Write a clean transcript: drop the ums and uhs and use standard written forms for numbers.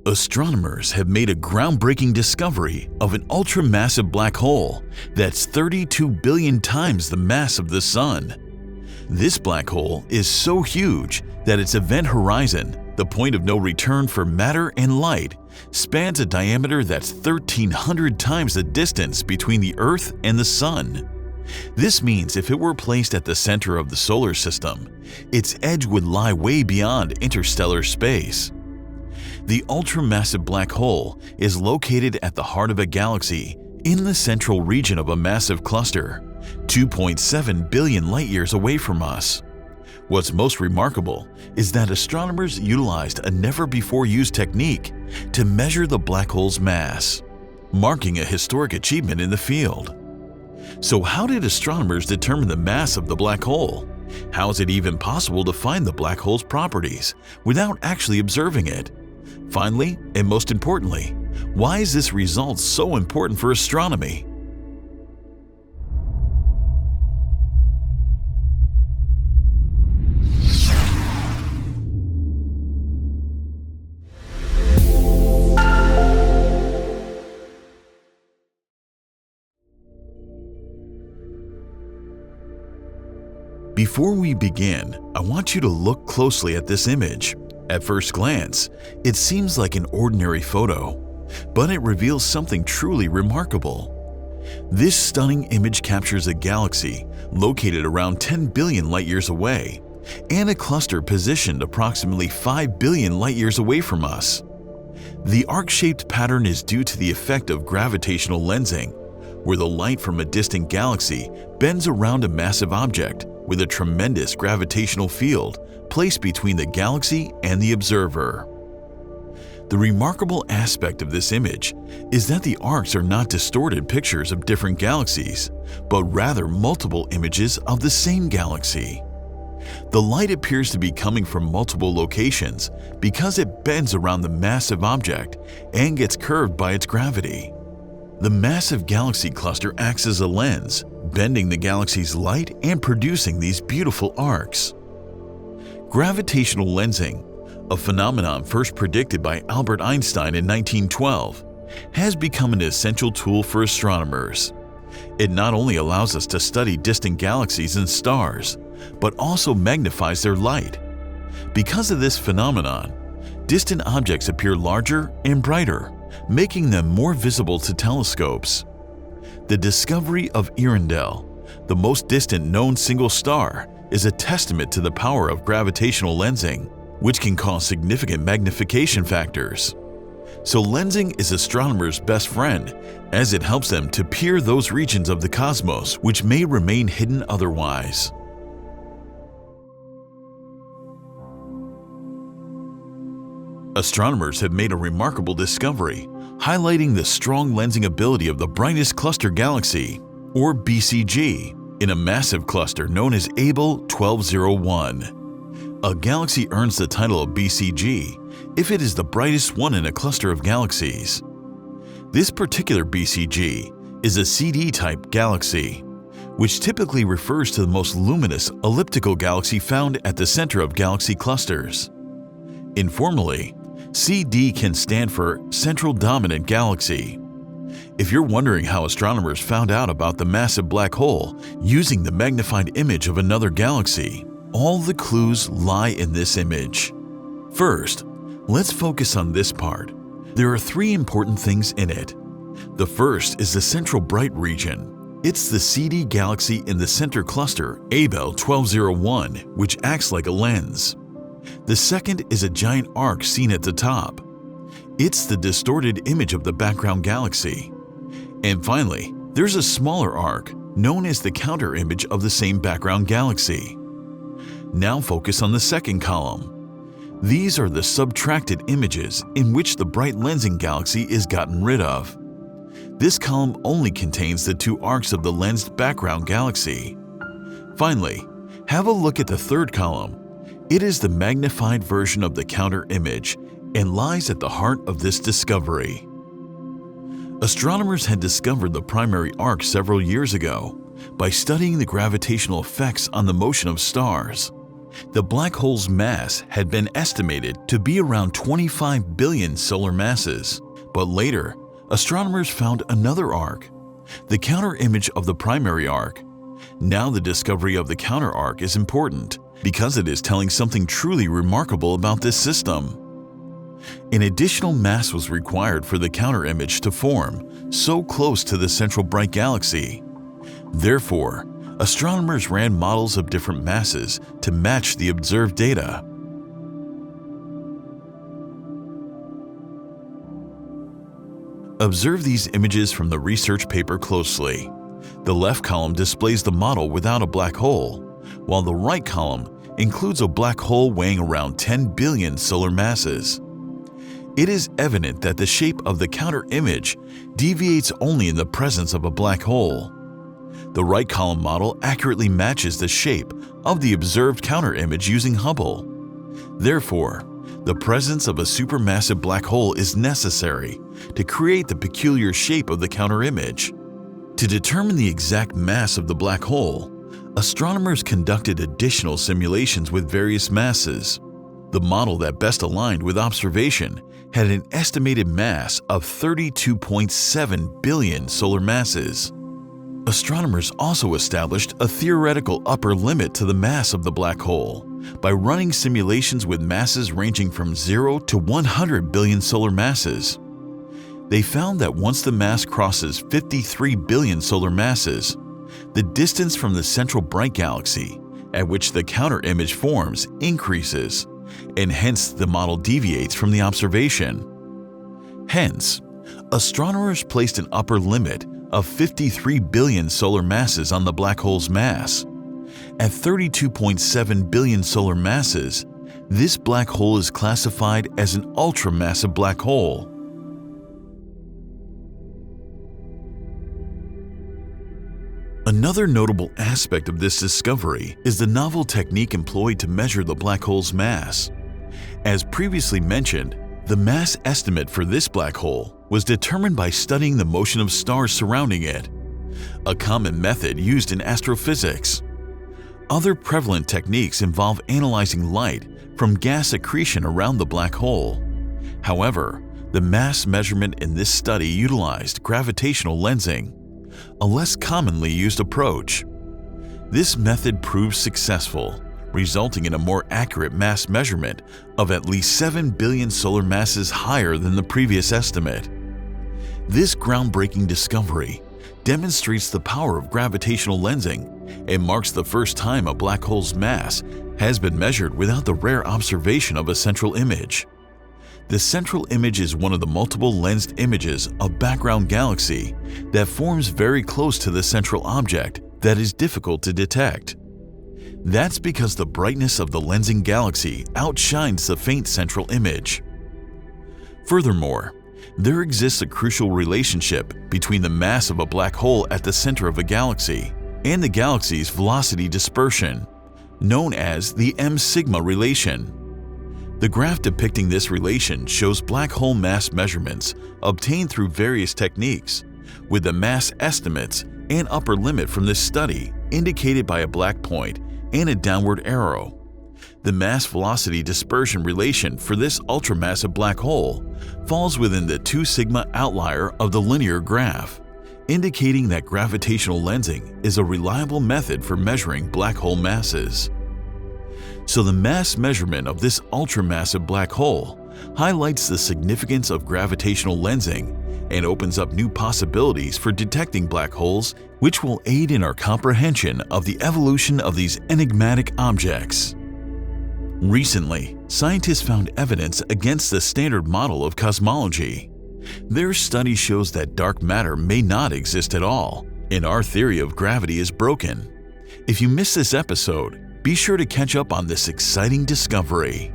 Astronomers have made a groundbreaking discovery of an ultramassive black hole that's 32 billion times the mass of the Sun. This black hole is so huge that its event horizon, the point of no return for matter and light, spans a diameter that's 1,300 times the distance between the Earth and the Sun. This means if it were placed at the center of the solar system, its edge would lie way beyond interstellar space. The ultramassive black hole is located at the heart of a galaxy in the central region of a massive cluster, 2.7 billion light-years away from us. What's most remarkable is that astronomers utilized a never-before-used technique to measure the black hole's mass, marking a historic achievement in the field. So how did astronomers determine the mass of the black hole? How is it even possible to find the black hole's properties without actually observing it? Finally, and most importantly, why is this result so important for astronomy? Before we begin, I want you to look closely at this image. At first glance, it seems like an ordinary photo, but it reveals something truly remarkable. This stunning image captures a galaxy located around 10 billion light-years away and a cluster positioned approximately 5 billion light-years away from us. The arc-shaped pattern is due to the effect of gravitational lensing, where the light from a distant galaxy bends around a massive object with a tremendous gravitational field placed between the galaxy and the observer. The remarkable aspect of this image is that the arcs are not distorted pictures of different galaxies, but rather multiple images of the same galaxy. The light appears to be coming from multiple locations because it bends around the massive object and gets curved by its gravity. The massive galaxy cluster acts as a lens, bending the galaxy's light and producing these beautiful arcs. Gravitational lensing, a phenomenon first predicted by Albert Einstein in 1912, has become an essential tool for astronomers. It not only allows us to study distant galaxies and stars, but also magnifies their light. Because of this phenomenon, distant objects appear larger and brighter, making them more visible to telescopes. The discovery of Earendel, the most distant known single star, is a testament to the power of gravitational lensing, which can cause significant magnification factors. So lensing is astronomers' best friend, as it helps them to peer those regions of the cosmos which may remain hidden otherwise. Astronomers have made a remarkable discovery, highlighting the strong lensing ability of the brightest cluster galaxy, or BCG, in a massive cluster known as Abell 1201. A galaxy earns the title of BCG if it is the brightest one in a cluster of galaxies. This particular BCG is a CD-type galaxy, which typically refers to the most luminous elliptical galaxy found at the center of galaxy clusters. Informally, CD can stand for Central Dominant Galaxy. If you're wondering how astronomers found out about the massive black hole using the magnified image of another galaxy, all the clues lie in this image. First, let's focus on this part. There are three important things in it. The first is the central bright region. It's the CD galaxy in the center cluster, Abell 1201, which acts like a lens. The second is a giant arc seen at the top. It's the distorted image of the background galaxy. And finally, there's a smaller arc, known as the counter image of the same background galaxy. Now focus on the second column. These are the subtracted images in which the bright lensing galaxy is gotten rid of. This column only contains the two arcs of the lensed background galaxy. Finally, have a look at the third column. It is the magnified version of the counter image and lies at the heart of this discovery. Astronomers had discovered the primary arc several years ago by studying the gravitational effects on the motion of stars. The black hole's mass had been estimated to be around 25 billion solar masses, but later, astronomers found another arc, the counter image of the primary arc. Now the discovery of the counter arc is important because it is telling something truly remarkable about this system. An additional mass was required for the counter image to form so close to the central bright galaxy. Therefore, astronomers ran models of different masses to match the observed data. Observe these images from the research paper closely. The left column displays the model without a black hole, while the right column includes a black hole weighing around 10 billion solar masses. It is evident that the shape of the counter image deviates only in the presence of a black hole. The right column model accurately matches the shape of the observed counter image using Hubble. Therefore, the presence of a supermassive black hole is necessary to create the peculiar shape of the counter image. To determine the exact mass of the black hole, astronomers conducted additional simulations with various masses. The model that best aligned with observation had an estimated mass of 32.7 billion solar masses. Astronomers also established a theoretical upper limit to the mass of the black hole by running simulations with masses ranging from 0 to 100 billion solar masses. They found that once the mass crosses 53 billion solar masses, the distance from the central bright galaxy at which the counter image forms increases, and hence the model deviates from the observation. Hence, astronomers placed an upper limit of 53 billion solar masses on the black hole's mass. At 32.7 billion solar masses, this black hole is classified as an ultramassive black hole. Another notable aspect of this discovery is the novel technique employed to measure the black hole's mass. As previously mentioned, the mass estimate for this black hole was determined by studying the motion of stars surrounding it, a common method used in astrophysics. Other prevalent techniques involve analyzing light from gas accretion around the black hole. However, the mass measurement in this study utilized gravitational lensing, a less commonly used approach. This method proved successful, resulting in a more accurate mass measurement of at least 7 billion solar masses higher than the previous estimate. This groundbreaking discovery demonstrates the power of gravitational lensing and marks the first time a black hole's mass has been measured without the rare observation of a central image. The central image is one of the multiple lensed images of background galaxy that forms very close to the central object that is difficult to detect. That's because the brightness of the lensing galaxy outshines the faint central image. Furthermore, there exists a crucial relationship between the mass of a black hole at the center of a galaxy and the galaxy's velocity dispersion, known as the m-sigma relation. The graph depicting this relation shows black hole mass measurements obtained through various techniques, with the mass estimates and upper limit from this study indicated by a black point and a downward arrow. The mass-velocity dispersion relation for this ultramassive black hole falls within the 2 sigma outlier of the linear graph, indicating that gravitational lensing is a reliable method for measuring black hole masses. So the mass measurement of this ultramassive black hole highlights the significance of gravitational lensing and opens up new possibilities for detecting black holes, which will aid in our comprehension of the evolution of these enigmatic objects. Recently, scientists found evidence against the standard model of cosmology. Their study shows that dark matter may not exist at all, and our theory of gravity is broken. If you missed this episode, be sure to catch up on this exciting discovery.